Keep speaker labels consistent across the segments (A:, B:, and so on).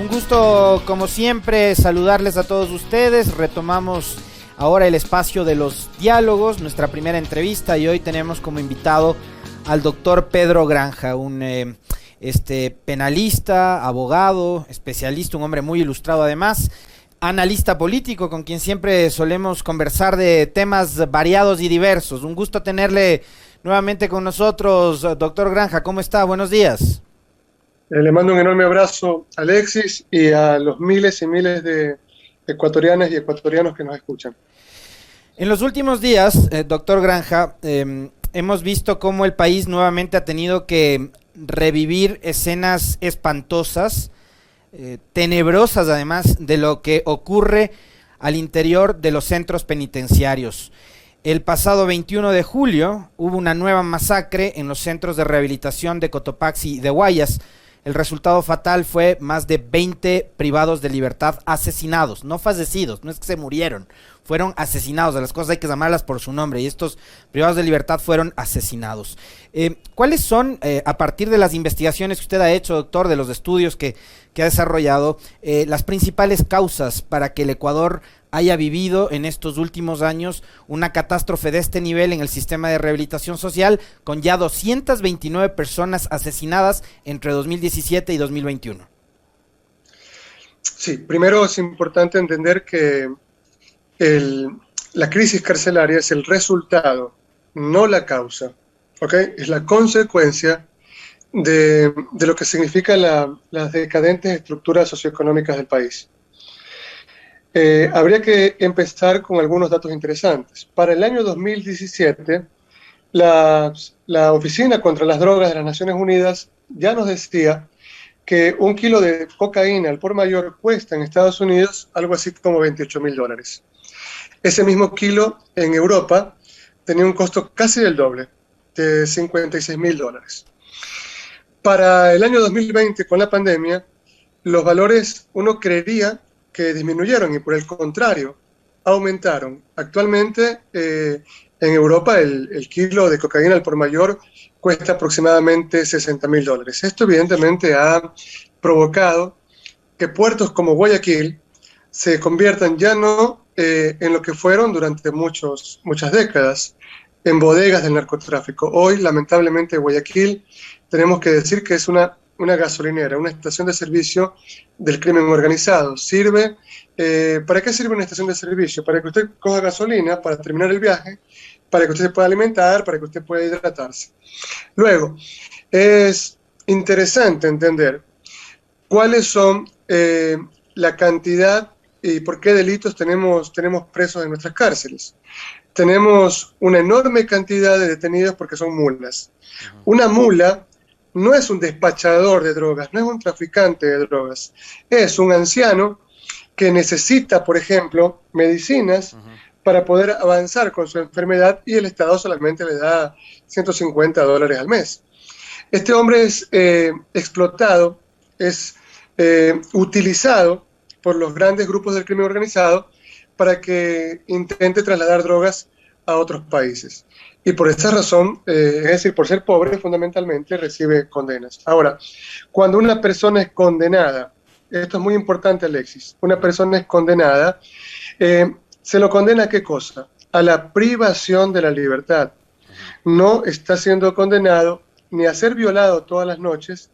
A: Un gusto, como siempre, saludarles a todos ustedes. Retomamos ahora el espacio de los diálogos, nuestra primera entrevista, y hoy tenemos como invitado al doctor Pedro Granja, un penalista, abogado, especialista, un hombre muy ilustrado además, analista político con quien siempre solemos conversar de temas variados y diversos. Un gusto tenerle nuevamente con nosotros, doctor Granja. ¿Cómo está? Buenos días.
B: Le mando un enorme abrazo a Alexis y a los miles y miles de ecuatorianas y ecuatorianos que nos escuchan.
A: En los últimos días, doctor Granja, hemos visto cómo el país nuevamente ha tenido que revivir escenas espantosas, tenebrosas además, de lo que ocurre al interior de los centros penitenciarios. El pasado 21 de julio hubo una nueva masacre en los centros de rehabilitación de Cotopaxi y de Guayas. El resultado fatal fue más de 20 privados de libertad asesinados, no fallecidos, no es que se murieron, fueron asesinados. A las cosas hay que llamarlas por su nombre, y estos privados de libertad fueron asesinados. ¿Cuáles son, a partir de las investigaciones que usted ha hecho, doctor, de los estudios que ha desarrollado, las principales causas para que el Ecuador haya vivido en estos últimos años una catástrofe de este nivel en el sistema de rehabilitación social, con ya 229 personas asesinadas entre 2017 y 2021?
B: Sí, primero es importante entender que la crisis carcelaria es el resultado, no la causa, ¿ok? Es la consecuencia de lo que significa las decadentes estructuras socioeconómicas del país. Habría que empezar con algunos datos interesantes. Para el año 2017, la Oficina contra las Drogas de las Naciones Unidas ya nos decía que un kilo de cocaína al por mayor cuesta en Estados Unidos algo así como $28.000. Ese mismo kilo en Europa tenía un costo casi del doble, de $56.000. Para el año 2020, con la pandemia, los valores uno creería que disminuyeron y por el contrario aumentaron. Actualmente en Europa el kilo de cocaína al por mayor cuesta aproximadamente $60.000. Esto evidentemente ha provocado que puertos como Guayaquil se conviertan ya no en lo que fueron durante muchas décadas, en bodegas del narcotráfico. Hoy, lamentablemente, Guayaquil tenemos que decir que es una gasolinera, una estación de servicio del crimen organizado. ¿Para qué sirve una estación de servicio? Para que usted coja gasolina, para terminar el viaje, para que usted se pueda alimentar, para que usted pueda hidratarse. Luego, es interesante entender cuáles son la cantidad y por qué delitos tenemos presos en nuestras cárceles. Tenemos una enorme cantidad de detenidos porque son mulas. Una mula no es un despachador de drogas, no es un traficante de drogas, es un anciano que necesita, por ejemplo, medicinas para poder avanzar con su enfermedad y el Estado solamente le da $150 al mes. Este hombre es explotado, es utilizado por los grandes grupos del crimen organizado para que intente trasladar drogas a otros países. Y por esta razón, es decir, por ser pobre, fundamentalmente recibe condenas. Ahora, cuando una persona es condenada, esto es muy importante, Alexis, una persona es condenada, ¿se lo condena a qué cosa? A la privación de la libertad. No está siendo condenado ni a ser violado todas las noches,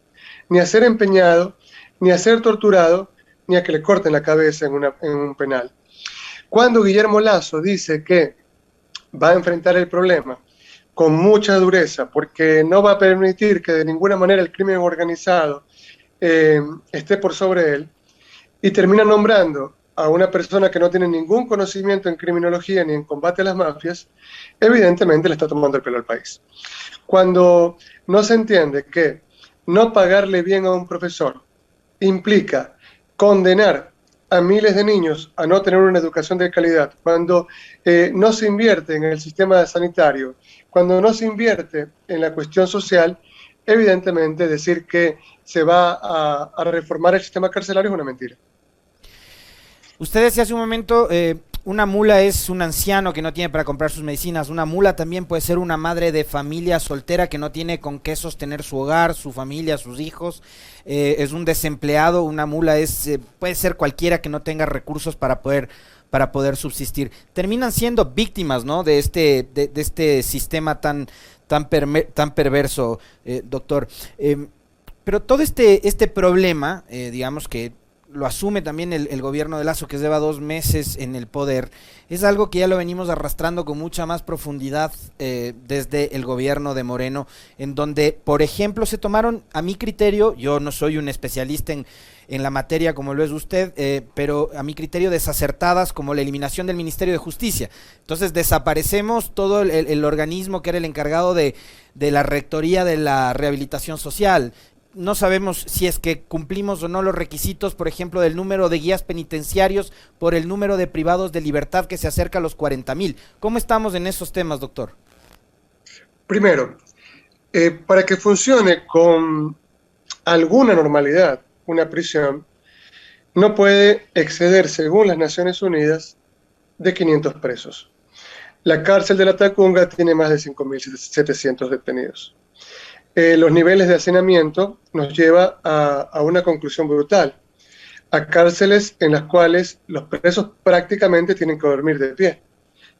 B: ni a ser empeñado, ni a ser torturado, ni a que le corten la cabeza en un penal. Cuando Guillermo Lasso dice que va a enfrentar el problema con mucha dureza, porque no va a permitir que de ninguna manera el crimen organizado esté por sobre él, y termina nombrando a una persona que no tiene ningún conocimiento en criminología ni en combate a las mafias, evidentemente le está tomando el pelo al país. Cuando no se entiende que no pagarle bien a un profesor implica condenar a miles de niños a no tener una educación de calidad, cuando no se invierte en el sistema sanitario, cuando no se invierte en la cuestión social, evidentemente decir que se va a reformar el sistema carcelario es una mentira.
A: Usted decía hace un momento una mula es un anciano que no tiene para comprar sus medicinas. Una mula también puede ser una madre de familia soltera que no tiene con qué sostener su hogar, su familia, sus hijos. Es un desempleado. Una mula puede ser cualquiera que no tenga recursos para poder subsistir. Terminan siendo víctimas, ¿no? De este sistema tan perverso, doctor. Pero todo este problema, digamos que lo asume también el gobierno de Lasso, que lleva 2 meses en el poder, es algo que ya lo venimos arrastrando con mucha más profundidad desde el gobierno de Moreno, en donde, por ejemplo, se tomaron, a mi criterio, yo no soy un especialista en la materia como lo es usted, pero a mi criterio desacertadas, como la eliminación del Ministerio de Justicia. Entonces desaparecemos todo el organismo que era el encargado de la rectoría de la rehabilitación social. No sabemos si es que cumplimos o no los requisitos, por ejemplo, del número de guías penitenciarios por el número de privados de libertad que se acerca a los 40,000. ¿Cómo estamos en esos temas, doctor?
B: Primero, para que funcione con alguna normalidad una prisión, no puede exceder, según las Naciones Unidas, de 500 presos. La cárcel de la Tacunga tiene más de 5.700 detenidos. Los niveles de hacinamiento nos lleva a una conclusión brutal, a cárceles en las cuales los presos prácticamente tienen que dormir de pie,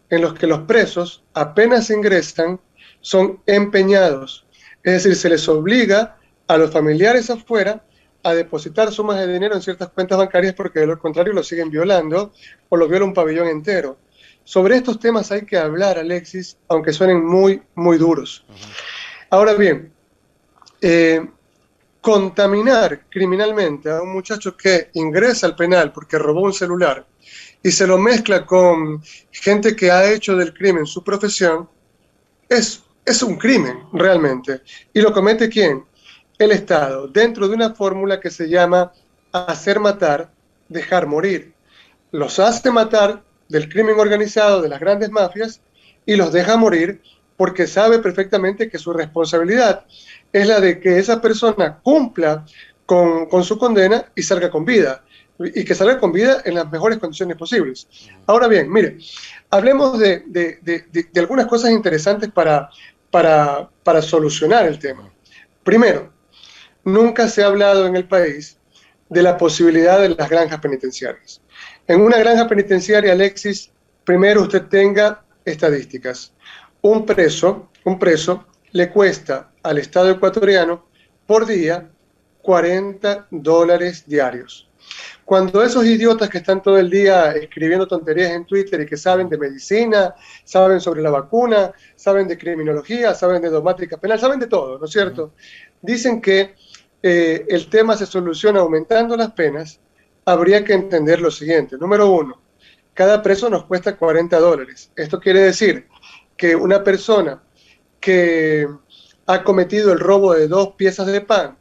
B: en los que los presos apenas ingresan son empeñados, es decir, se les obliga a los familiares afuera a depositar sumas de dinero en ciertas cuentas bancarias porque de lo contrario lo siguen violando o lo viola un pabellón entero. Sobre estos temas hay que hablar, Alexis, aunque suenen muy, muy duros. Ahora bien, contaminar criminalmente a un muchacho que ingresa al penal porque robó un celular y se lo mezcla con gente que ha hecho del crimen su profesión, es un crimen realmente. ¿Y lo comete quién? El Estado, dentro de una fórmula que se llama hacer matar, dejar morir. Los hace matar del crimen organizado, de las grandes mafias, y los deja morir porque sabe perfectamente que su responsabilidad es la de que esa persona cumpla con su condena y salga con vida, y que salga con vida en las mejores condiciones posibles. Ahora bien, mire, hablemos de algunas cosas interesantes para solucionar el tema. Primero, nunca se ha hablado en el país de la posibilidad de las granjas penitenciarias. En una granja penitenciaria, Alexis, primero usted tenga estadísticas. Un preso le cuesta al Estado ecuatoriano por día $40 diarios. Cuando esos idiotas que están todo el día escribiendo tonterías en Twitter y que saben de medicina, saben sobre la vacuna, saben de criminología, saben de dogmática penal, saben de todo, ¿no es cierto? Dicen que el tema se soluciona aumentando las penas. Habría que entender lo siguiente. Número 1, cada preso nos cuesta $40. Esto quiere decir que una persona que ha cometido el robo de 2 piezas de pan,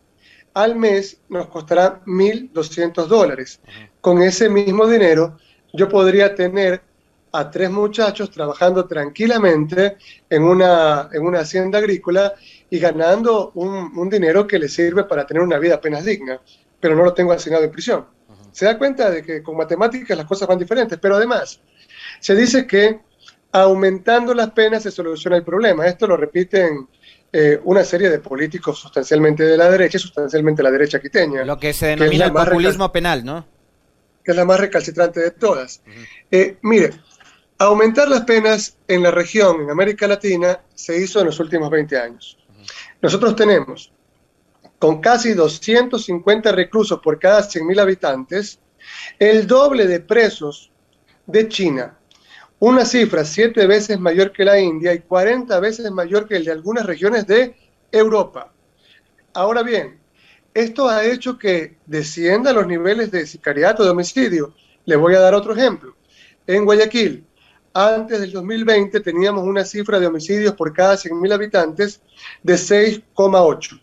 B: al mes nos costará $1.200. Con ese mismo dinero yo podría tener a 3 muchachos trabajando tranquilamente en una hacienda agrícola y ganando un dinero que les sirve para tener una vida apenas digna, pero no lo tengo asignado en prisión. Se da cuenta de que con matemáticas las cosas van diferentes, pero además se dice que aumentando las penas se soluciona el problema. Esto lo repiten una serie de políticos sustancialmente de la derecha, sustancialmente la derecha quiteña.
A: Lo que se denomina el populismo penal, ¿no?
B: Que es la más recalcitrante de todas. Mire, aumentar las penas en la región, en América Latina, se hizo en los últimos 20 años. Nosotros tenemos, con casi 250 reclusos por cada 100.000 habitantes, el doble de presos de China. Una cifra 7 veces mayor que la India y 40 veces mayor que el de algunas regiones de Europa. Ahora bien, esto ha hecho que desciendan los niveles de sicariato, de homicidio. Les voy a dar otro ejemplo. En Guayaquil, antes del 2020 teníamos una cifra de homicidios por cada 100.000 habitantes de 6,8.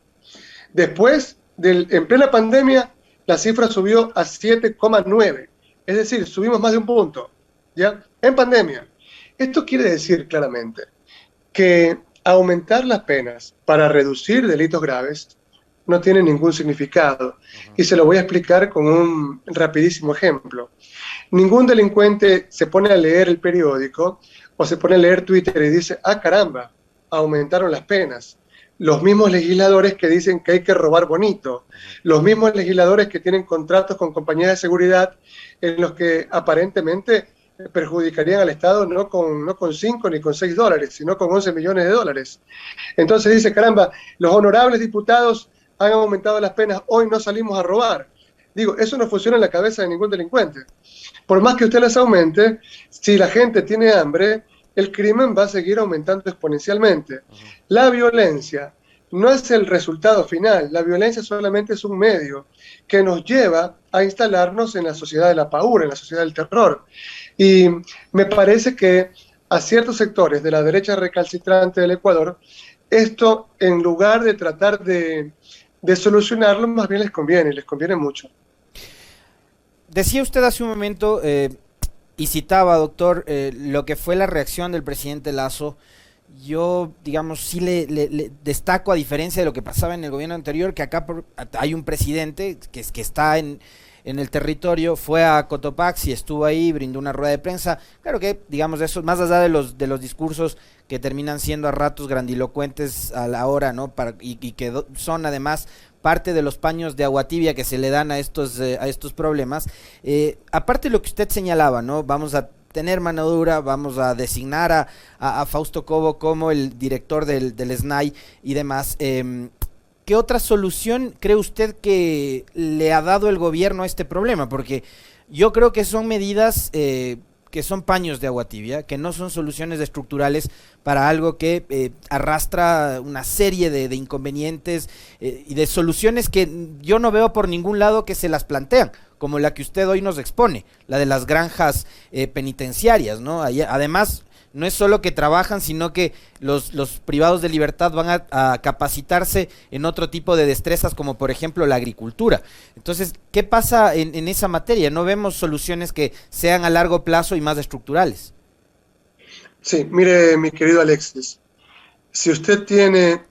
B: Después, en plena pandemia, la cifra subió a 7,9. Es decir, subimos más de un punto, ¿ya? En pandemia. Esto quiere decir claramente que aumentar las penas para reducir delitos graves no tiene ningún significado. Y se lo voy a explicar con un rapidísimo ejemplo. Ningún delincuente se pone a leer el periódico o se pone a leer Twitter y dice, ah, caramba, aumentaron las penas. Los mismos legisladores que dicen que hay que robar bonito, los mismos legisladores que tienen contratos con compañías de seguridad en los que aparentemente perjudicarían al Estado no con 5 ni con 6 dólares, sino con 11 millones de dólares. Entonces dice, caramba, los honorables diputados han aumentado las penas, hoy no salimos a robar. Digo, eso no funciona en la cabeza de ningún delincuente. Por más que usted las aumente, si la gente tiene hambre, el crimen va a seguir aumentando exponencialmente. La violencia no es el resultado final, la violencia solamente es un medio que nos lleva a instalarnos en la sociedad de la paura, en la sociedad del terror. Y me parece que a ciertos sectores de la derecha recalcitrante del Ecuador, esto en lugar de tratar de solucionarlo, más bien les conviene mucho.
A: Decía usted hace un momento, y citaba, doctor, lo que fue la reacción del presidente Lasso. Yo, digamos, sí le destaco, a diferencia de lo que pasaba en el gobierno anterior, que acá hay un presidente que está en el territorio, fue a Cotopaxi, estuvo ahí, brindó una rueda de prensa. Claro que, digamos, eso, más allá de los discursos que terminan siendo a ratos grandilocuentes a la hora, ¿no? Y que son además parte de los paños de agua tibia que se le dan a estos problemas. Aparte de lo que usted señalaba, ¿no? Vamos a tener mano dura, vamos a designar a Fausto Cobo como el director del SNAI y demás. ¿Qué otra solución cree usted que le ha dado el gobierno a este problema? Porque yo creo que son medidas que son paños de agua tibia, que no son soluciones estructurales para algo que arrastra una serie de inconvenientes y de soluciones que yo no veo por ningún lado que se las plantean, como la que usted hoy nos expone, la de las granjas penitenciarias, ¿no? Además, no es solo que trabajan, sino que los privados de libertad van a capacitarse en otro tipo de destrezas, como por ejemplo la agricultura. Entonces, ¿qué pasa en esa materia? No vemos soluciones que sean a largo plazo y más estructurales.
B: Sí, mire, mi querido Alexis, si usted tiene,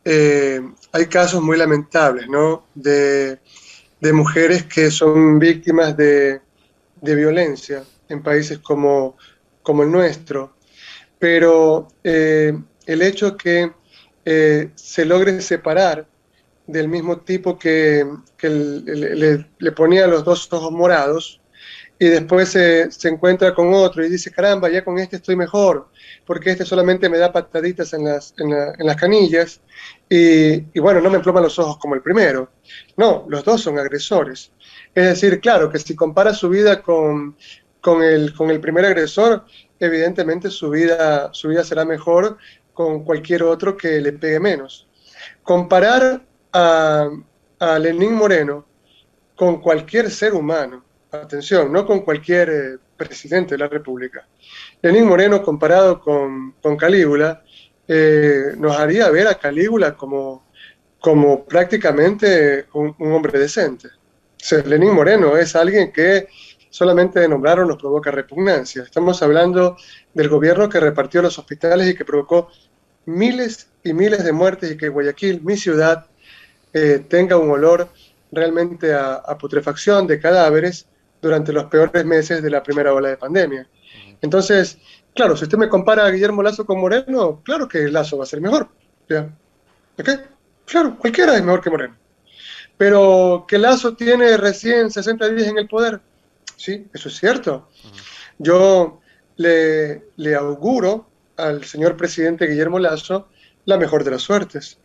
B: hay casos muy lamentables, ¿no? De mujeres que son víctimas de violencia en países como el nuestro, pero el hecho que se logre separar del mismo tipo que le ponía los dos ojos morados y después se encuentra con otro y dice, caramba, ya con este estoy mejor, porque este solamente me da pataditas en las canillas y bueno, no me emploma los ojos como el primero. No, los dos son agresores. Es decir, claro, que si compara su vida con el primer agresor, evidentemente su vida será mejor con cualquier otro que le pegue menos. Comparar a Lenín Moreno con cualquier ser humano, atención, no con cualquier presidente de la República. Lenín Moreno comparado con Calígula nos haría ver a Calígula como prácticamente un hombre decente. O sea, Lenín Moreno es alguien que solamente de nombrarlo nos provoca repugnancia. Estamos hablando del gobierno que repartió los hospitales y que provocó miles y miles de muertes y que Guayaquil, mi ciudad, tenga un olor realmente a putrefacción de cadáveres durante los peores meses de la primera ola de pandemia. Entonces, claro, si usted me compara a Guillermo Lasso con Moreno, claro que Lasso va a ser mejor. ¿Ya? ¿Ok? Claro, cualquiera es mejor que Moreno. Pero que Lasso tiene recién 60 días en el poder, sí, eso es cierto. Yo le auguro al señor presidente Guillermo Lasso la mejor de las suertes.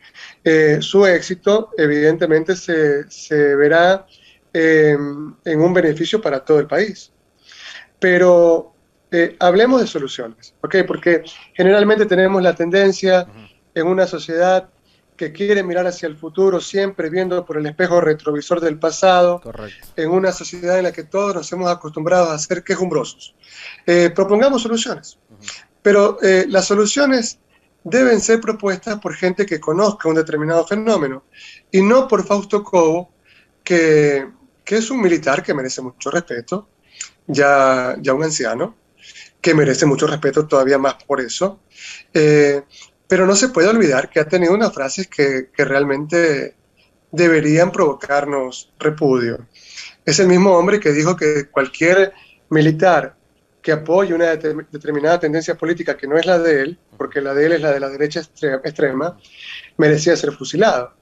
B: Su éxito, evidentemente, se verá en un beneficio para todo el país. Pero hablemos de soluciones, ¿ok? Porque generalmente tenemos la tendencia en una sociedad que quiere mirar hacia el futuro, siempre viendo por el espejo retrovisor del pasado.
A: Correcto.
B: En una sociedad en la que todos nos hemos acostumbrado a ser quejumbrosos. Propongamos soluciones, pero las soluciones deben ser propuestas por gente que conozca un determinado fenómeno, y no por Fausto Cobo, que es un militar que merece mucho respeto, ya un anciano, que merece mucho respeto todavía más por eso, pero no se puede olvidar que ha tenido unas frases que realmente deberían provocarnos repudio. Es el mismo hombre que dijo que cualquier militar que apoye una determinada tendencia política que no es la de él, porque la de él es la de la derecha extrema, merecía ser fusilado.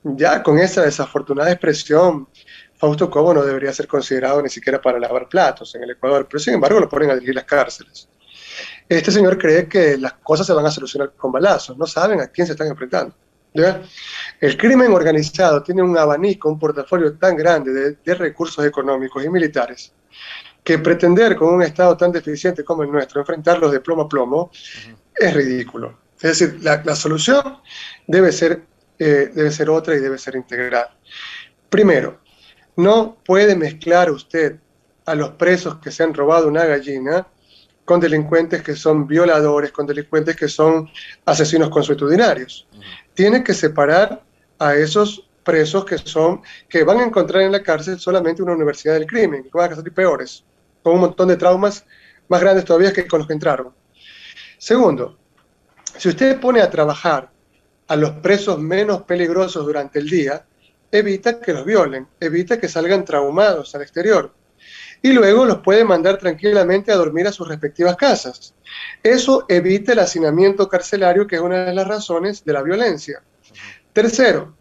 B: Ya con esa desafortunada expresión, Fausto Cobo no debería ser considerado ni siquiera para lavar platos en el Ecuador, pero sin embargo lo ponen a dirigir las cárceles. Este señor cree que las cosas se van a solucionar con balazos, no saben a quién se están enfrentando. ¿Ya? El crimen organizado tiene un abanico, un portafolio tan grande de recursos económicos y militares, que pretender con un Estado tan deficiente como el nuestro enfrentarlos de plomo a plomo es ridículo. Es decir, la solución debe ser otra y debe ser integral. Primero, no puede mezclar usted a los presos que se han robado una gallina con delincuentes que son violadores, con delincuentes que son asesinos consuetudinarios. Tiene que separar a esos presos que van a encontrar en la cárcel solamente una universidad del crimen, que van a salir peores, con un montón de traumas más grandes todavía que con los que entraron. Segundo, si usted pone a trabajar a los presos menos peligrosos durante el día, evita que los violen, evita que salgan traumados al exterior. Y luego los puede mandar tranquilamente a dormir a sus respectivas casas. Eso evita el hacinamiento carcelario, que es una de las razones de la violencia. Tercero,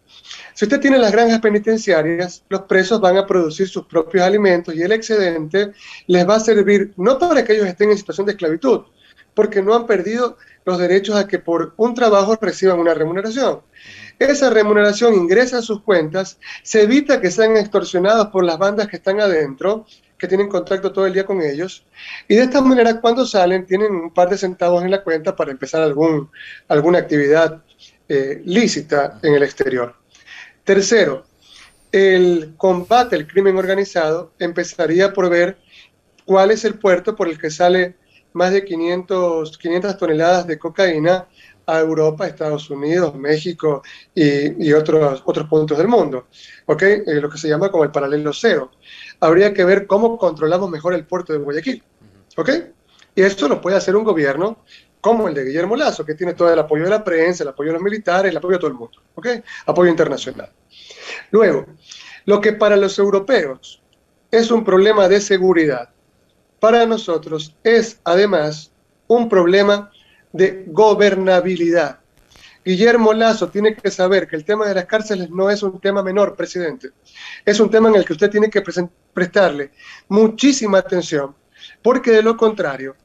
B: si usted tiene las granjas penitenciarias, los presos van a producir sus propios alimentos y el excedente les va a servir no para que ellos estén en situación de esclavitud, porque no han perdido los derechos a que por un trabajo reciban una remuneración. Esa remuneración ingresa a sus cuentas, se evita que sean extorsionados por las bandas que están adentro, que tienen contacto todo el día con ellos, y de esta manera cuando salen tienen un par de centavos en la cuenta para empezar alguna actividad lícita en el exterior. Tercero, el combate al crimen organizado empezaría por ver cuál es el puerto por el que sale más de 500 toneladas de cocaína a Europa, Estados Unidos, México y otros puntos del mundo, ¿okay? Lo que se llama como el paralelo cero. Habría que ver cómo controlamos mejor el puerto de Guayaquil, ¿ok? Y esto lo puede hacer un gobierno como el de Guillermo Lasso, que tiene todo el apoyo de la prensa, el apoyo de los militares, el apoyo de todo el mundo, ¿ok? Apoyo internacional. Luego, lo que para los europeos es un problema de seguridad, para nosotros es además un problema de gobernabilidad. Guillermo Lasso tiene que saber que el tema de las cárceles no es un tema menor, presidente. Es un tema en el que usted tiene que prestarle muchísima atención, porque de lo contrario,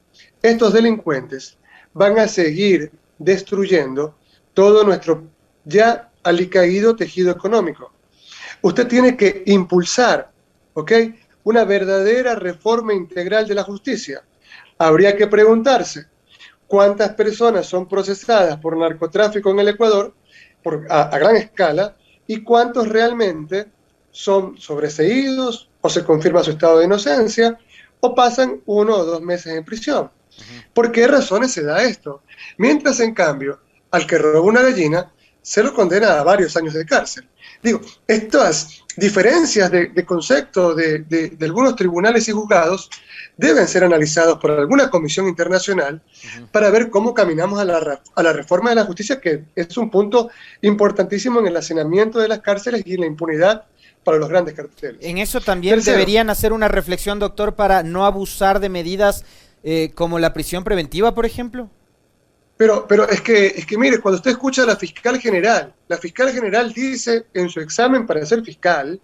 B: estos delincuentes van a seguir destruyendo todo nuestro ya alicaído tejido económico. Usted tiene que impulsar, ¿ok?, una verdadera reforma integral de la justicia. Habría que preguntarse cuántas personas son procesadas por narcotráfico en el Ecuador a gran escala y cuántos realmente son sobreseídos o se confirma su estado de inocencia o pasan 1 o 2 meses en prisión. ¿Por qué razones se da esto? Mientras, en cambio, al que roba una gallina se lo condena a varios años de cárcel. Digo, estas diferencias de concepto de algunos tribunales y juzgados deben ser analizados por alguna comisión internacional para ver cómo caminamos a la reforma de la justicia, que es un punto importantísimo en el hacinamiento de las cárceles y en la impunidad para los grandes carteles.
A: En eso también deberían hacer una reflexión, doctor, para no abusar de medidas como la prisión preventiva, por ejemplo.
B: Pero es que mire, cuando usted escucha a la fiscal general dice en su examen para ser fiscal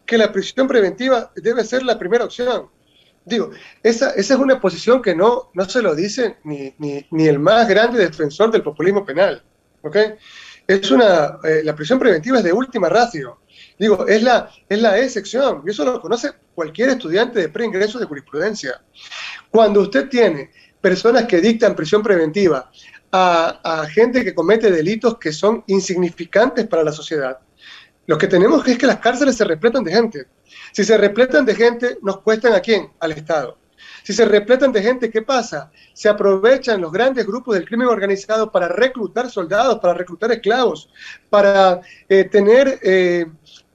B: que la prisión preventiva debe ser la primera opción. Digo, esa es una posición que no se lo dice ni el más grande defensor del populismo penal, ¿ok? La prisión preventiva es de última ratio. Digo, es la excepción, y eso lo conoce cualquier estudiante de preingreso de jurisprudencia. Cuando usted tiene personas que dictan prisión preventiva a gente que comete delitos que son insignificantes para la sociedad, lo que tenemos es que las cárceles se repletan de gente. Si se repletan de gente, ¿nos cuestan a quién? Al Estado. Si se repletan de gente, ¿qué pasa? Se aprovechan los grandes grupos del crimen organizado para reclutar soldados, para reclutar esclavos, para tener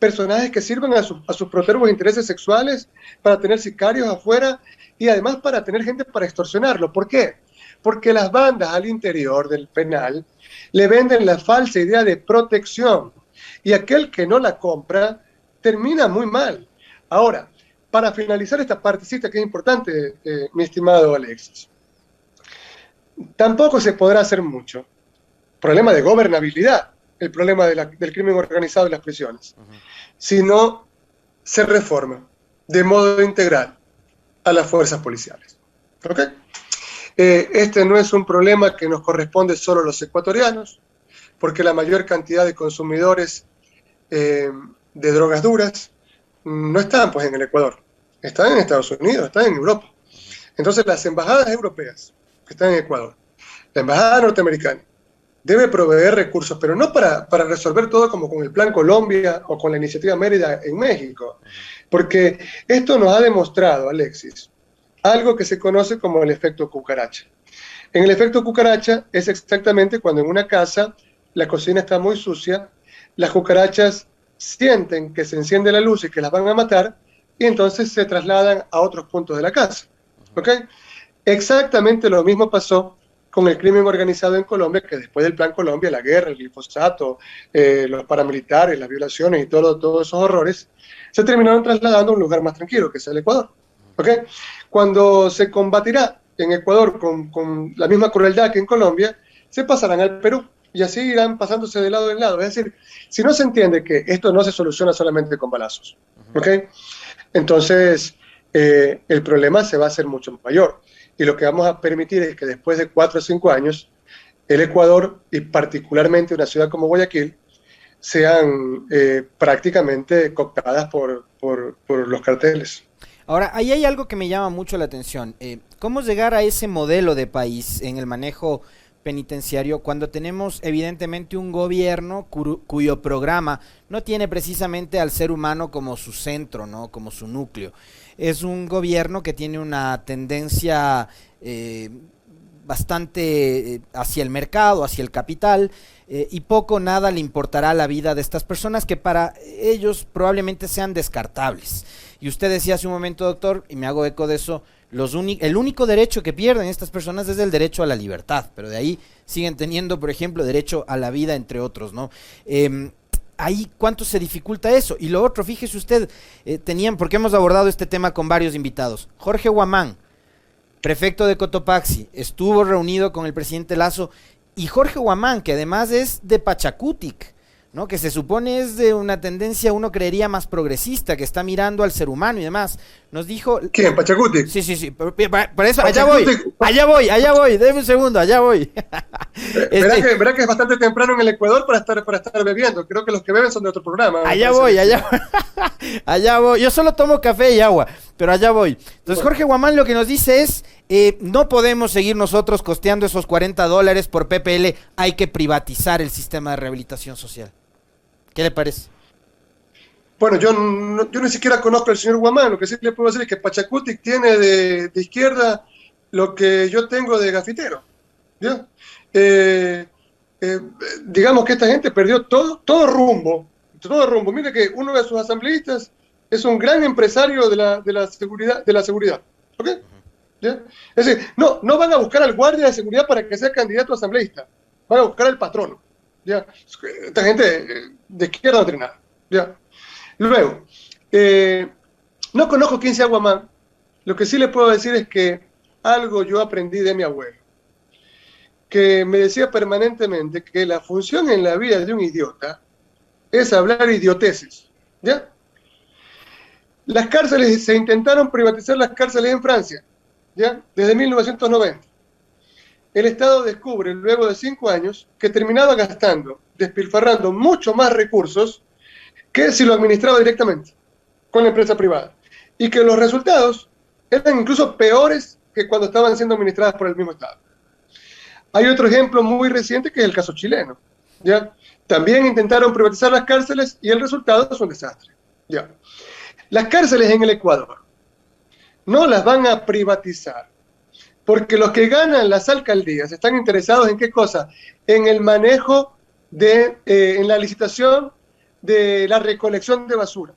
B: personajes que sirvan a sus protervos intereses sexuales, para tener sicarios afuera y además para tener gente para extorsionarlo. ¿Por qué? Porque las bandas al interior del penal le venden la falsa idea de protección. y aquel que no la compra termina muy mal. Ahora, para finalizar esta partecita que es importante, mi estimado Alexis, tampoco se podrá hacer mucho. Problema de gobernabilidad, el problema del crimen organizado y las prisiones. Si no se reforma de modo integral a las fuerzas policiales. ¿Ok? Este no es un problema que nos corresponde solo a los ecuatorianos, porque la mayor cantidad de consumidores de drogas duras no están pues en el Ecuador, están en Estados Unidos, están en Europa. Entonces las embajadas europeas que están en Ecuador, la embajada norteamericana, debe proveer recursos, pero no para resolver todo como con el Plan Colombia o con la Iniciativa Mérida en México, porque esto nos ha demostrado, Alexis, algo que se conoce como el efecto cucaracha. En el efecto cucaracha es exactamente cuando en una casa la cocina está muy sucia, las cucarachas sienten que se enciende la luz y que las van a matar, y entonces se trasladan a otros puntos de la casa. ¿Ok? Exactamente lo mismo pasó con el crimen organizado en Colombia, que después del Plan Colombia, la guerra, el glifosato, los paramilitares, las violaciones y todos esos horrores, se terminaron trasladando a un lugar más tranquilo, que es el Ecuador. ¿Ok? Cuando se combatirá en Ecuador con la misma crueldad que en Colombia, se pasarán al Perú y así irán pasándose de lado en lado. Es decir, si no se entiende que esto no se soluciona solamente con balazos, ¿ok? Entonces el problema se va a hacer mucho mayor. Y lo que vamos a permitir es que después de 4 o 5 años, el Ecuador, y particularmente una ciudad como Guayaquil, sean prácticamente cooptadas por los carteles.
A: Ahora, ahí hay algo que me llama mucho la atención. ¿Cómo llegar a ese modelo de país en el manejo penitenciario cuando tenemos evidentemente un gobierno cuyo programa no tiene precisamente al ser humano como su centro, ¿no? Como su núcleo? Es un gobierno que tiene una tendencia bastante hacia el mercado, hacia el capital, y poco o nada le importará la vida de estas personas que para ellos probablemente sean descartables. Y usted decía hace un momento, doctor, y me hago eco de eso, el único derecho que pierden estas personas es el derecho a la libertad, pero de ahí siguen teniendo, por ejemplo, derecho a la vida, entre otros, ¿no? Ahí cuánto se dificulta eso. Y lo otro, fíjese usted, porque hemos abordado este tema con varios invitados. Jorge Huamán, prefecto de Cotopaxi, estuvo reunido con el presidente Lasso, y Jorge Huamán, que además es de Pachacutic, ¿no? Que se supone es de una tendencia, uno creería, más progresista, que está mirando al ser humano y demás, nos dijo...
B: ¿Quién? ¿Pachacutic?
A: Sí, por eso, allá voy, déme un segundo, allá voy.
B: Verá que es bastante temprano en el Ecuador para estar bebiendo, creo que los que beben son de otro programa.
A: Allá voy, yo solo tomo café y agua, pero allá voy. Entonces Jorge Huamán lo que nos dice es, no podemos seguir nosotros costeando esos $40 por PPL, hay que privatizar el sistema de rehabilitación social. ¿Qué le parece?
B: Bueno, yo ni siquiera conozco al señor Huamán, lo que sí le puedo decir es que Pachacutic tiene de izquierda lo que yo tengo de gafitero, ¿ya? Digamos que esta gente perdió todo rumbo. Mire que uno de sus asambleístas es un gran empresario de la seguridad, ¿ok? ¿Ya? Es decir, no van a buscar al guardia de seguridad para que sea candidato a asambleísta, van a buscar al patrono, ¿ya? Esta gente de izquierda no tiene nada, ¿ya? Luego, no conozco quién sea Huamán, lo que sí le puedo decir es que algo yo aprendí de mi abuelo, que me decía permanentemente que la función en la vida de un idiota es hablar idioteces, ¿ya? Las cárceles, se intentaron privatizar las cárceles en Francia, ¿ya? Desde 1990. El Estado descubre, luego de 5 años, que terminaba despilfarrando mucho más recursos que si lo administraba directamente con la empresa privada. Y que los resultados eran incluso peores que cuando estaban siendo administradas por el mismo Estado. Hay otro ejemplo muy reciente que es el caso chileno, ¿ya? También intentaron privatizar las cárceles y el resultado es un desastre, ¿ya? Las cárceles en el Ecuador no las van a privatizar porque los que ganan las alcaldías están interesados en qué cosa, en el manejo en la licitación de la recolección de basura,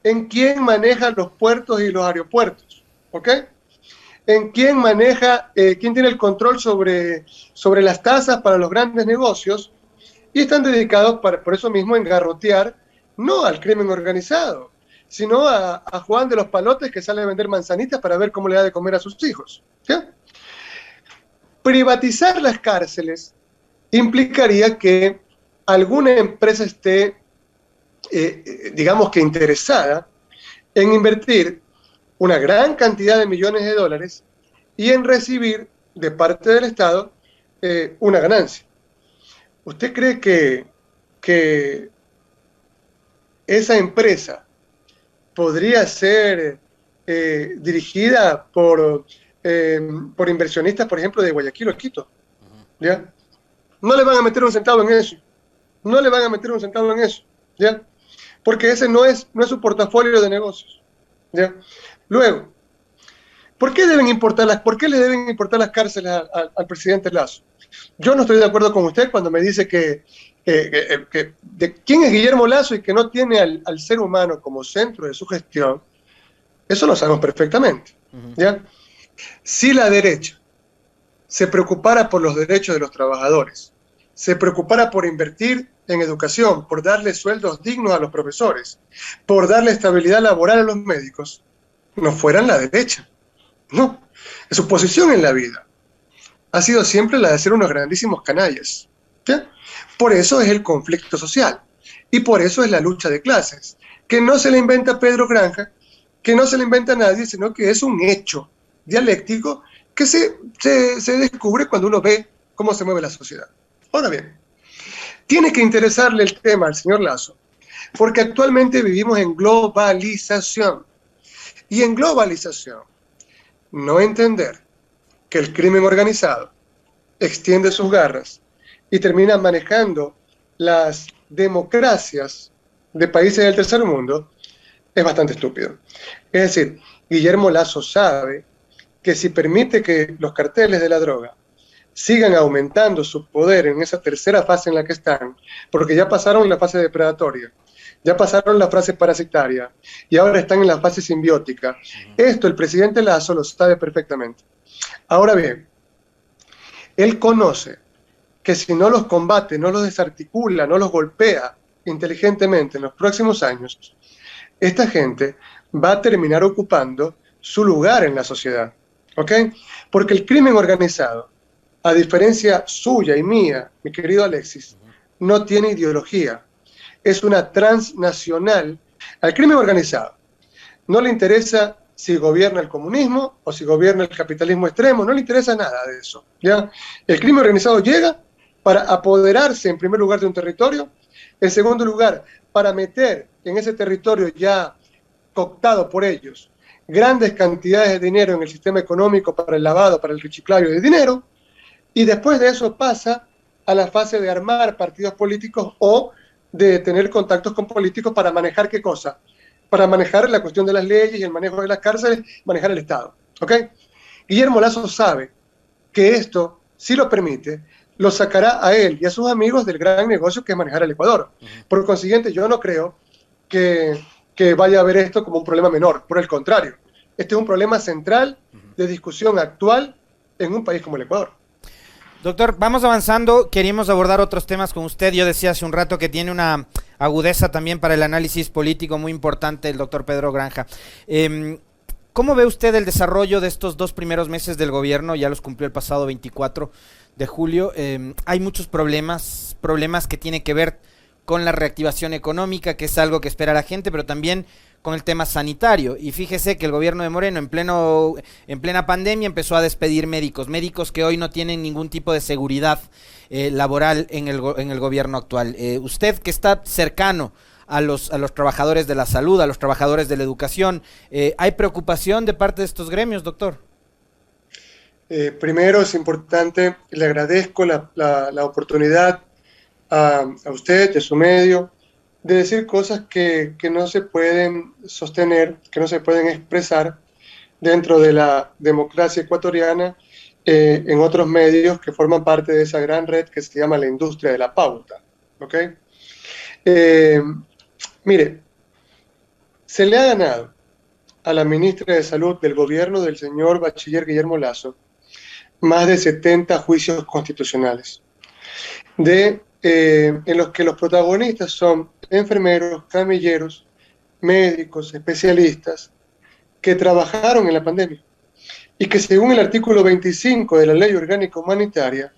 B: en quién maneja los puertos y los aeropuertos, ¿ok? En quién maneja, quién tiene el control sobre las tasas para los grandes negocios y están dedicados por eso mismo a engarrotear no al crimen organizado, sino a Juan de los Palotes que sale a vender manzanitas para ver cómo le da de comer a sus hijos. ¿Sí? Privatizar las cárceles implicaría que alguna empresa esté, digamos que interesada en invertir una gran cantidad de millones de dólares y en recibir de parte del Estado una ganancia. ¿Usted cree que esa empresa podría ser dirigida por inversionistas, por ejemplo, de Guayaquil o Quito? ¿Ya? No le van a meter un centavo en eso. No le van a meter un centavo en eso. ¿Ya? Porque ese no es su portafolio de negocios. ¿Ya? Luego, ¿por qué le deben importar las cárceles al presidente Lasso? Yo no estoy de acuerdo con usted cuando me dice que de quién es Guillermo Lasso y que no tiene al ser humano como centro de su gestión. Eso lo sabemos perfectamente. ¿Ya? Si la derecha se preocupara por los derechos de los trabajadores, se preocupara por invertir en educación, por darle sueldos dignos a los profesores, por darle estabilidad laboral a los médicos, no fueran la derecha. No, su posición en la vida ha sido siempre la de ser unos grandísimos canallas. ¿Sí? Por eso es el conflicto social y por eso es la lucha de clases, que no se le inventa Pedro Granja, que no se le inventa a nadie, sino que es un hecho dialéctico que se descubre cuando uno ve cómo se mueve la sociedad. Ahora bien, tiene que interesarle el tema al señor Lasso, porque actualmente vivimos en globalización. Y en globalización, no entender que el crimen organizado extiende sus garras y termina manejando las democracias de países del tercer mundo es bastante estúpido. Es decir, Guillermo Lasso sabe que si permite que los carteles de la droga sigan aumentando su poder en esa tercera fase en la que están, porque ya pasaron la fase depredatoria, ya pasaron la fase parasitaria y ahora están en la fase simbiótica. Esto el presidente Lasso lo sabe perfectamente. Ahora bien, él conoce que si no los combate, no los desarticula, no los golpea inteligentemente en los próximos años, esta gente va a terminar ocupando su lugar en la sociedad. ¿Ok? Porque el crimen organizado, a diferencia suya y mía, mi querido Alexis, no tiene ideología. Es una transnacional. Al crimen organizado no le interesa si gobierna el comunismo o si gobierna el capitalismo extremo, no le interesa nada de eso. ¿Ya? El crimen organizado llega para apoderarse en primer lugar de un territorio, en segundo lugar para meter en ese territorio ya cooptado por ellos grandes cantidades de dinero en el sistema económico para el lavado, para el reciclaje de dinero, y después de eso pasa a la fase de armar partidos políticos o de tener contactos con políticos para manejar ¿qué cosa? Para manejar la cuestión de las leyes y el manejo de las cárceles, manejar el Estado. ¿Ok? Guillermo Lasso sabe que esto, si lo permite, lo sacará a él y a sus amigos del gran negocio que es manejar el Ecuador. Por consiguiente, yo no creo que vaya a ver esto como un problema menor. Por el contrario, este es un problema central de discusión actual en un país como el Ecuador.
A: Doctor, vamos avanzando, queríamos abordar otros temas con usted. Yo decía hace un rato que tiene una agudeza también para el análisis político muy importante el doctor Pedro Granja. ¿Cómo ve usted el desarrollo de estos 2 primeros meses del gobierno? Ya los cumplió el pasado 24 de julio. Hay muchos problemas que tienen que ver con la reactivación económica, que es algo que espera la gente, pero también con el tema sanitario. Y fíjese que el gobierno de Moreno en plena pandemia empezó a despedir médicos que hoy no tienen ningún tipo de seguridad laboral en el gobierno actual. Usted que está cercano a los trabajadores de la salud, a los trabajadores de la educación, ¿hay preocupación de parte de estos gremios, doctor?
B: Primero es importante, le agradezco la oportunidad a usted y a su medio de decir cosas que no se pueden sostener, que no se pueden expresar dentro de la democracia ecuatoriana en otros medios que forman parte de esa gran red que se llama la industria de la pauta. ¿Ok? Mire, se le ha ganado a la ministra de Salud del gobierno del señor bachiller Guillermo Lasso más de 70 juicios constitucionales de en los que los protagonistas son enfermeros, camilleros, médicos, especialistas, que trabajaron en la pandemia y que según el artículo 25 de la Ley Orgánica Humanitaria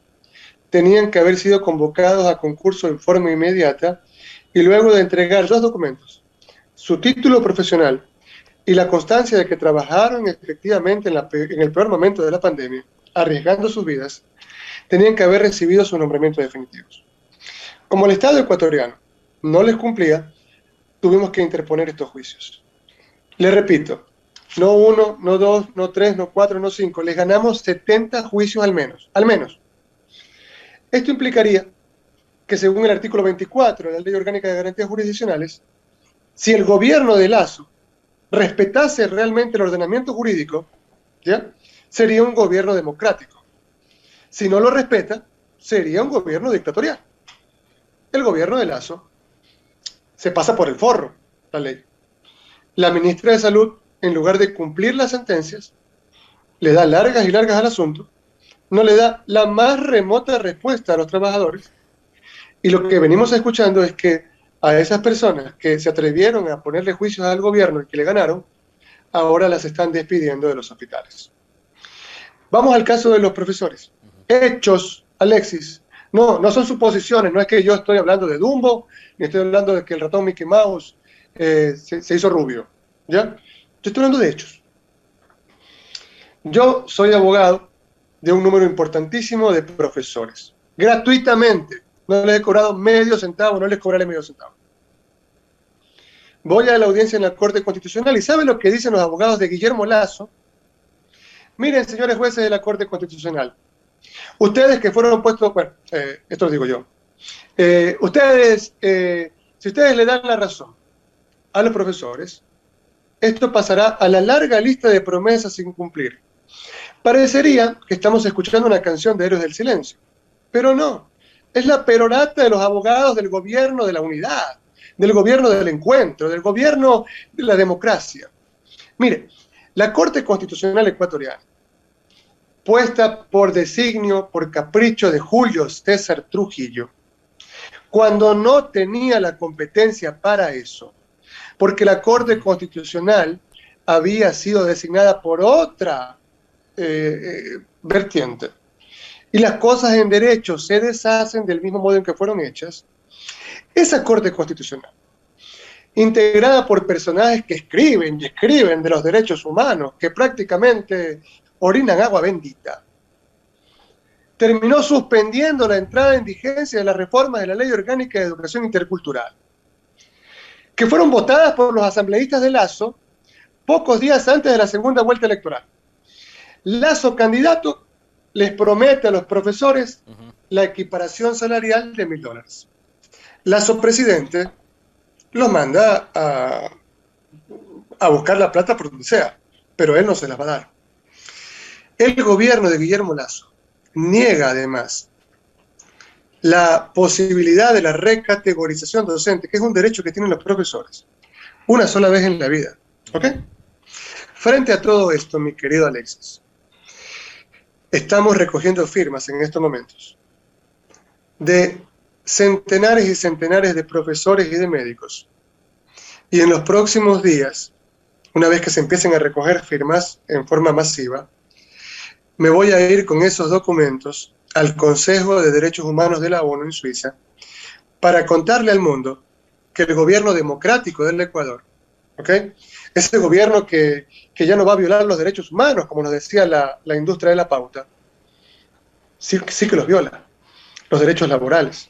B: tenían que haber sido convocados a concurso en forma inmediata y luego de entregar 2 documentos, su título profesional y la constancia de que trabajaron efectivamente en el peor momento de la pandemia, arriesgando sus vidas, tenían que haber recibido sus nombramientos definitivos. Como el Estado ecuatoriano no les cumplía, tuvimos que interponer estos juicios. Les repito, no 1, no 2, no 3, no 4, no 5, les ganamos 70 juicios al menos, al menos. Esto implicaría que según el artículo 24 de la Ley Orgánica de Garantías Jurisdiccionales, si el gobierno de Lasso respetase realmente el ordenamiento jurídico, ¿ya?, sería un gobierno democrático. Si no lo respeta, sería un gobierno dictatorial. El gobierno de Lasso se pasa por el forro la ley. La ministra de Salud, en lugar de cumplir las sentencias, le da largas y largas al asunto, no le da la más remota respuesta a los trabajadores, y lo que venimos escuchando es que a esas personas que se atrevieron a ponerle juicios al gobierno y que le ganaron, ahora las están despidiendo de los hospitales. Vamos al caso de los profesores. Hechos, Alexis. No son suposiciones, no es que yo estoy hablando de Dumbo, ni estoy hablando de que el ratón Mickey Mouse se hizo rubio, ¿ya? Yo estoy hablando de hechos. Yo soy abogado de un número importantísimo de profesores, gratuitamente. No les he cobrado medio centavo, no les cobraré medio centavo. Voy a la audiencia en la Corte Constitucional y ¿saben lo que dicen los abogados de Guillermo Lasso? Miren, señores jueces de la Corte Constitucional, ustedes que fueron puestos, bueno, esto lo digo yo, si ustedes le dan la razón a los profesores, esto pasará a la larga lista de promesas sin cumplir. Parecería que estamos escuchando una canción de Héroes del Silencio, pero no, es la perorata de los abogados del gobierno de la unidad, del gobierno del encuentro, del gobierno de la democracia. Mire, la Corte Constitucional ecuatoriana, puesta por designio, por capricho de Julio César Trujillo, cuando no tenía la competencia para eso, porque la Corte Constitucional había sido designada por otra vertiente, y las cosas en derecho se deshacen del mismo modo en que fueron hechas, esa Corte Constitucional, integrada por personajes que escriben y escriben de los derechos humanos, que prácticamente orinan agua bendita, terminó suspendiendo la entrada en vigencia de las reformas de la Ley Orgánica de Educación Intercultural, que fueron votadas por los asambleístas de Lasso pocos días antes de la segunda vuelta electoral. Lasso, candidato, les promete a los profesores la equiparación salarial de $1.000. Lasso, presidente, los manda a buscar la plata por donde sea, pero él no se las va a dar. El gobierno de Guillermo Lasso niega además la posibilidad de la recategorización docente, que es un derecho que tienen los profesores, una sola vez en la vida. ¿Ok? Frente a todo esto, mi querido Alexis, estamos recogiendo firmas en estos momentos de centenares y centenares de profesores y de médicos. Y en los próximos días, una vez que se empiecen a recoger firmas en forma masiva, me voy a ir con esos documentos al Consejo de Derechos Humanos de la ONU en Suiza para contarle al mundo que el gobierno democrático del Ecuador, ¿ok?, ese gobierno que ya no va a violar los derechos humanos, como nos decía la industria de la pauta, sí que los viola, los derechos laborales.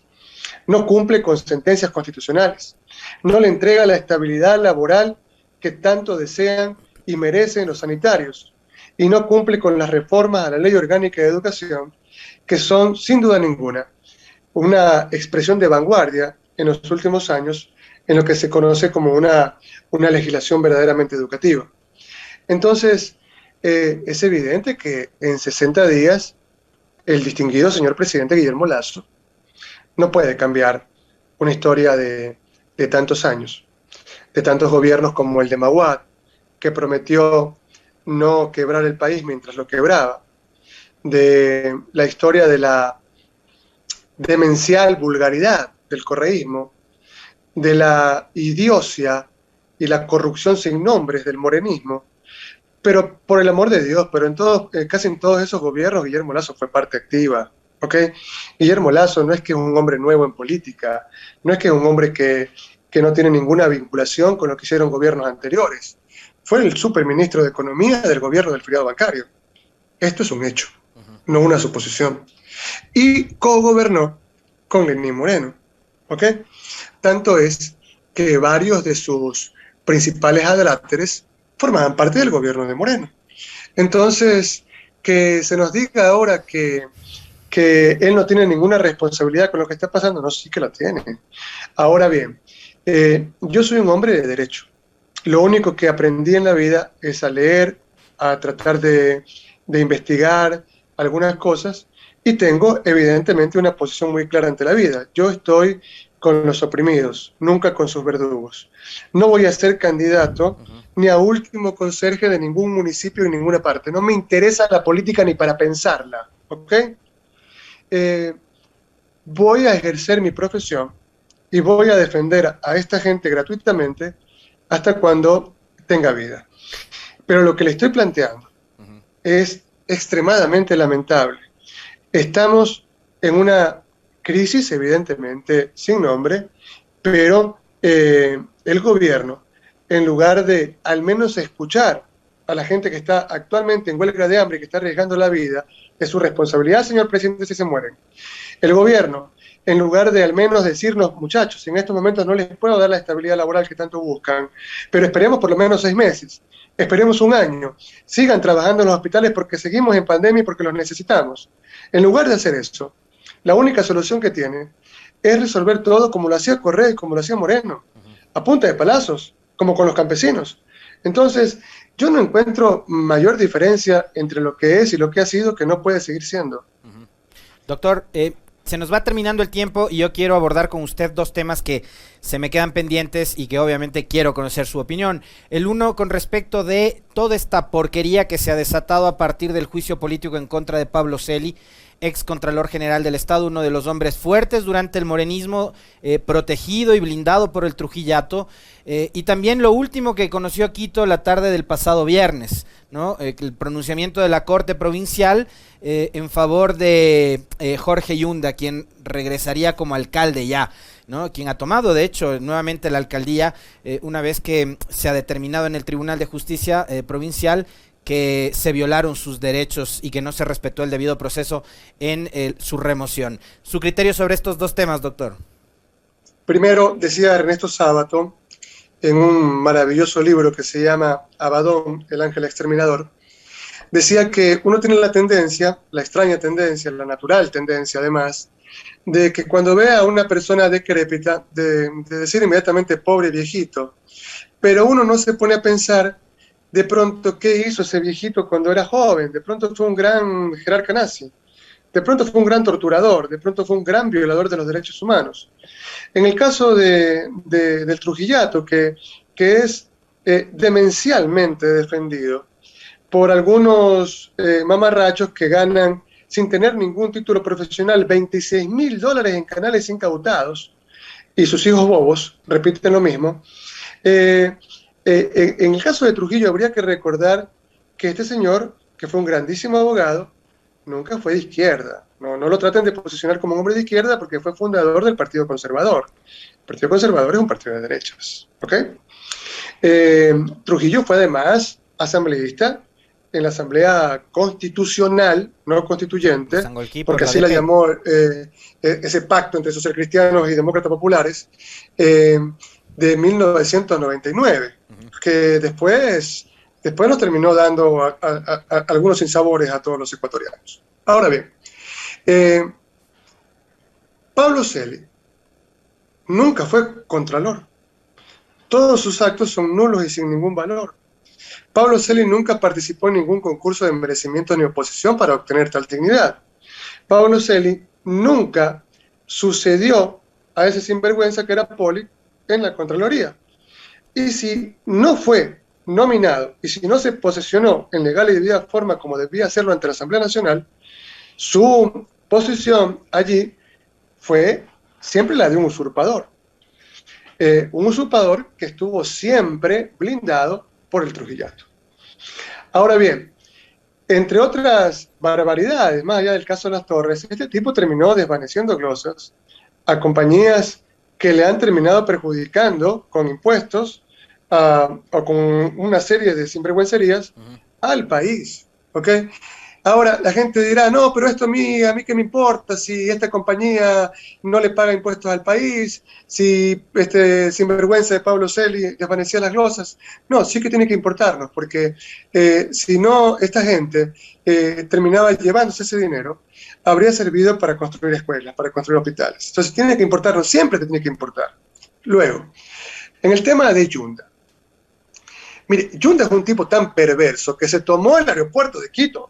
B: No cumple con sentencias constitucionales, no le entrega la estabilidad laboral que tanto desean y merecen los sanitarios, y no cumple con las reformas a la Ley Orgánica de Educación, que son, sin duda ninguna, una expresión de vanguardia en los últimos años en lo que se conoce como una legislación verdaderamente educativa. Entonces, es evidente que en 60 días el distinguido señor presidente Guillermo Lasso no puede cambiar una historia de tantos años, de tantos gobiernos como el de Mahuad, que prometió no quebrar el país mientras lo quebraba, de la historia de la demencial vulgaridad del correísmo, de la idiocia y la corrupción sin nombres del morenismo, pero por el amor de Dios, pero casi en todos esos gobiernos Guillermo Lasso fue parte activa, ¿ok? Guillermo Lasso no es que es un hombre nuevo en política, no es que es un hombre que no tiene ninguna vinculación con lo que hicieron gobiernos anteriores. Fue el superministro de Economía del gobierno del feriado bancario. Esto es un hecho, no una suposición. Y cogobernó con Lenín Moreno, ¿ok? Tanto es que varios de sus principales adláteres formaban parte del gobierno de Moreno. Entonces, que se nos diga ahora que él no tiene ninguna responsabilidad con lo que está pasando, no, sí que la tiene. Ahora bien, yo soy un hombre de derecho. Lo único que aprendí en la vida es a leer, a tratar de investigar algunas cosas, y tengo evidentemente una posición muy clara ante la vida. Yo estoy con los oprimidos, nunca con sus verdugos. No voy a ser candidato ni a último conserje de ningún municipio en ninguna parte. No me interesa la política ni para pensarla, ¿ok? Voy a ejercer mi profesión y voy a defender a esta gente gratuitamente hasta cuando tenga vida. Pero lo que le estoy planteando es extremadamente lamentable. Estamos en una crisis, evidentemente, sin nombre, pero el gobierno, en lugar de al menos escuchar a la gente que está actualmente en huelga de hambre y que está arriesgando la vida, es su responsabilidad, señor presidente, si se mueren. El gobierno, en lugar de al menos decirnos, muchachos, en estos momentos no les puedo dar la estabilidad laboral que tanto buscan, pero esperemos por lo menos 6 meses, esperemos un año, sigan trabajando en los hospitales porque seguimos en pandemia y porque los necesitamos. En lugar de hacer eso, la única solución que tiene es resolver todo como lo hacía Correa y como lo hacía Moreno, a punta de palazos, como con los campesinos. Entonces, yo no encuentro mayor diferencia entre lo que es y lo que ha sido que no puede seguir siendo.
A: Doctor, se nos va terminando el tiempo y yo quiero abordar con usted 2 temas que se me quedan pendientes y que obviamente quiero conocer su opinión. El uno con respecto de toda esta porquería que se ha desatado a partir del juicio político en contra de Pablo Celi, ex Contralor General del Estado, uno de los hombres fuertes durante el morenismo, protegido y blindado por el Trujillato, y también lo último que conoció Quito la tarde del pasado viernes, ¿no? El pronunciamiento de la Corte Provincial en favor de Jorge Yunda, quien regresaría como alcalde ya, ¿no? Quien ha tomado, de hecho, nuevamente la alcaldía, una vez que se ha determinado en el Tribunal de Justicia Provincial que se violaron sus derechos y que no se respetó el debido proceso en su remoción. ¿Su criterio sobre estos 2 temas, doctor?
B: Primero, decía Ernesto Sábato, en un maravilloso libro que se llama Abadón, el ángel exterminador, decía que uno tiene la tendencia, la extraña tendencia, la natural tendencia además, de que cuando ve a una persona decrépita, de decir inmediatamente pobre viejito, pero uno no se pone a pensar de pronto qué hizo ese viejito cuando era joven. De pronto fue un gran jerarca nazi, de pronto fue un gran torturador, de pronto fue un gran violador de los derechos humanos. En el caso del Trujillato, que es demencialmente defendido por algunos mamarrachos que ganan sin tener ningún título profesional $26.000 en canales incautados, y sus hijos bobos repiten lo mismo. En el caso de Trujillo habría que recordar que este señor, que fue un grandísimo abogado, nunca fue de izquierda. No lo traten de posicionar como un hombre de izquierda porque fue fundador del Partido Conservador. El Partido Conservador es un partido de derechas, ¿ok? Trujillo fue además asambleísta en la Asamblea Constitucional, no constituyente, porque así la llamó ese pacto entre socialcristianos y demócratas populares, de 1999, que después nos terminó dando a algunos sinsabores a todos los ecuatorianos. Ahora bien, Pablo Celi nunca fue contralor. Todos sus actos son nulos y sin ningún valor. Pablo Celi nunca participó en ningún concurso de merecimiento ni oposición para obtener tal dignidad. Pablo Celi nunca sucedió a ese sinvergüenza que era Poli en la Contraloría. Y si no fue nominado y si no se posesionó en legal y debida forma como debía hacerlo ante la Asamblea Nacional, su posición allí fue siempre la de un usurpador. Un usurpador que estuvo siempre blindado por el Trujillato. Ahora bien, entre otras barbaridades, más allá del caso de las Torres, este tipo terminó desvaneciendo glosas a compañías que le han terminado perjudicando con impuestos o con una serie de sinvergüencerías al país, ¿ok? Ahora, la gente dirá, no, pero esto a mí qué me importa si esta compañía no le paga impuestos al país, si este sinvergüenza de Pablo Celi desvanecía las glosas. No, sí que tiene que importarnos, porque si no, esta gente terminaba llevándose ese dinero, habría servido para construir escuelas, para construir hospitales. Entonces tiene que importarnos, siempre te tiene que importar. Luego, en el tema de Yunda. Mire, Yunda es un tipo tan perverso que se tomó el aeropuerto de Quito.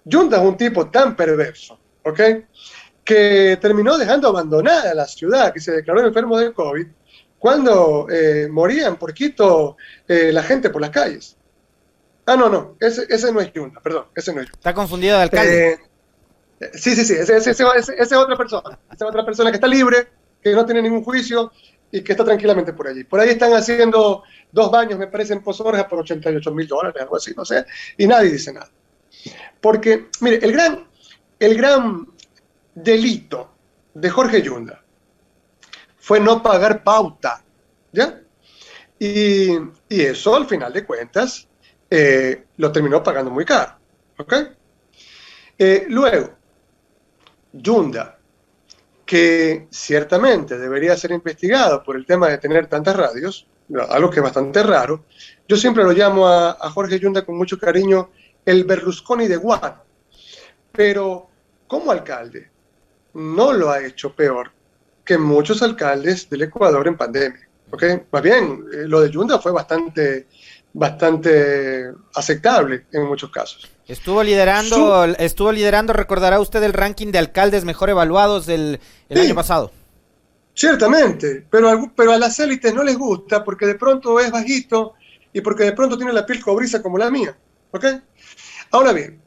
B: Yunda es un tipo tan perverso, ¿ok? Que terminó dejando abandonada la ciudad, que se declaró enfermo de COVID, cuando morían por Quito la gente por las calles. Ah, no, ese no es Yunda, perdón, ese no es Yunda.
A: Está confundido de alcalde.
B: Sí, esa es otra persona. Esa es otra persona que está libre, que no tiene ningún juicio y que está tranquilamente por allí. Por ahí están haciendo 2 baños, me parece, en Pozorja por $88,000, algo así, no sé, y nadie dice nada. Porque, mire, el gran delito de Jorge Yunda fue no pagar pauta, ¿ya? Y eso, al final de cuentas, lo terminó pagando muy caro, ¿ok? Luego, Yunda, que ciertamente debería ser investigado por el tema de tener tantas radios, algo que es bastante raro. Yo siempre lo llamo a Jorge Yunda con mucho cariño el Berlusconi de Guano, pero como alcalde no lo ha hecho peor que muchos alcaldes del Ecuador en pandemia, ¿ok? Más bien, lo de Yunda fue bastante aceptable en muchos casos.
A: Estuvo liderando, recordará usted, el ranking de alcaldes mejor evaluados del año pasado.
B: Ciertamente, pero a las élites no les gusta porque de pronto es bajito y porque de pronto tiene la piel cobriza como la mía, ¿ok? Ahora bien,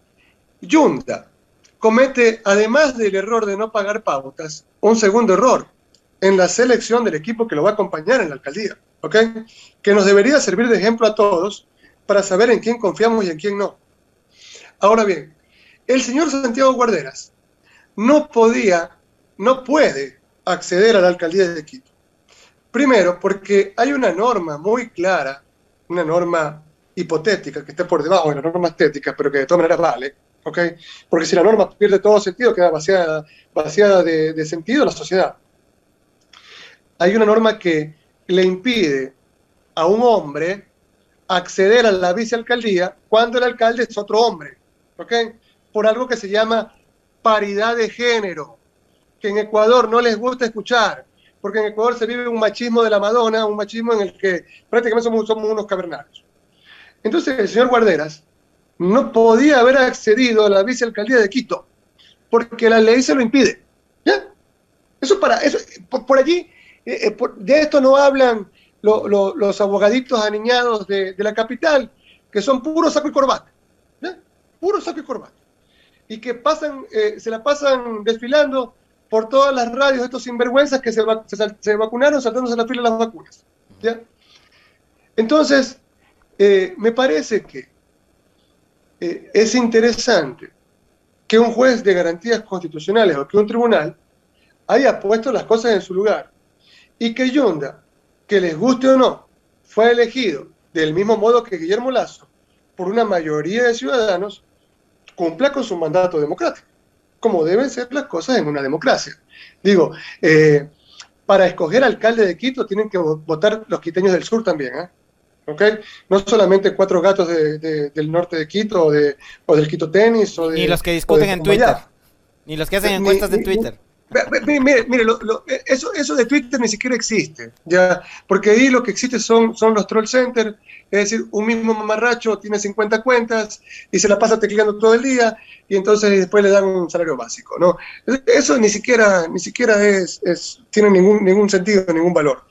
B: Yunda comete, además del error de no pagar pautas, un segundo error en la selección del equipo que lo va a acompañar en la alcaldía, ¿ok? Que nos debería servir de ejemplo a todos para saber en quién confiamos y en quién no. Ahora bien, el señor Santiago Guarderas no puede acceder a la alcaldía de Quito. Primero, porque hay una norma muy clara, una norma hipotética que está por debajo de la norma estética, pero que de todas maneras vale, ¿ok? Porque si la norma pierde todo sentido, queda vaciada de sentido la sociedad. Hay una norma que le impide a un hombre acceder a la vicealcaldía cuando el alcalde es otro hombre, ¿ok? Por algo que se llama paridad de género, que en Ecuador no les gusta escuchar, porque en Ecuador se vive un machismo de la Madonna, un machismo en el que prácticamente somos unos cavernarios. Entonces el señor Guarderas no podía haber accedido a la vicealcaldía de Quito, porque la ley se lo impide, ¿ya? Por allí, de esto no hablan los abogaditos aniñados de la capital, que son puro saco y corbata, ¿ya? Puro saco y corbata. Y que se la pasan desfilando por todas las radios estos sinvergüenzas que se vacunaron saltándose la fila de las vacunas, ¿ya? Entonces, me parece que es interesante que un juez de garantías constitucionales o que un tribunal haya puesto las cosas en su lugar y que Yunda, que les guste o no, fue elegido del mismo modo que Guillermo Lasso por una mayoría de ciudadanos, cumpla con su mandato democrático, como deben ser las cosas en una democracia. Digo, para escoger alcalde de Quito tienen que votar los quiteños del sur también, ¿eh? ¿Okay? No solamente 4 gatos del norte de Quito o del Quito Tenis.
A: Ni los que discuten en Twitter, ni los que hacen encuestas de Twitter.
B: Mire, eso de Twitter ni siquiera existe, ya, porque ahí lo que existe son los troll centers, es decir, un mismo mamarracho tiene 50 cuentas y se la pasa tecleando todo el día y entonces después le dan un salario básico, ¿no? Eso ni siquiera tiene ningún sentido, ningún valor.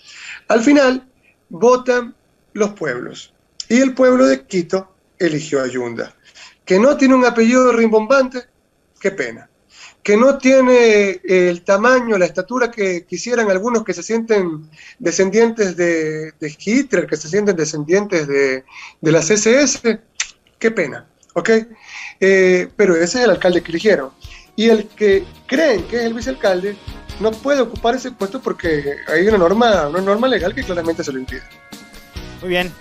B: Al final votan los pueblos y el pueblo de Quito eligió a Yunda, que no tiene un apellido rimbombante, qué pena. que no tiene el tamaño, la estatura que quisieran algunos que se sienten descendientes de Hitler, que se sienten descendientes de la CSS, qué pena, ¿ok? Pero ese es el alcalde que eligieron. Y el que creen que es el vicealcalde no puede ocupar ese puesto porque hay una norma legal que claramente se lo impide.
A: Muy bien.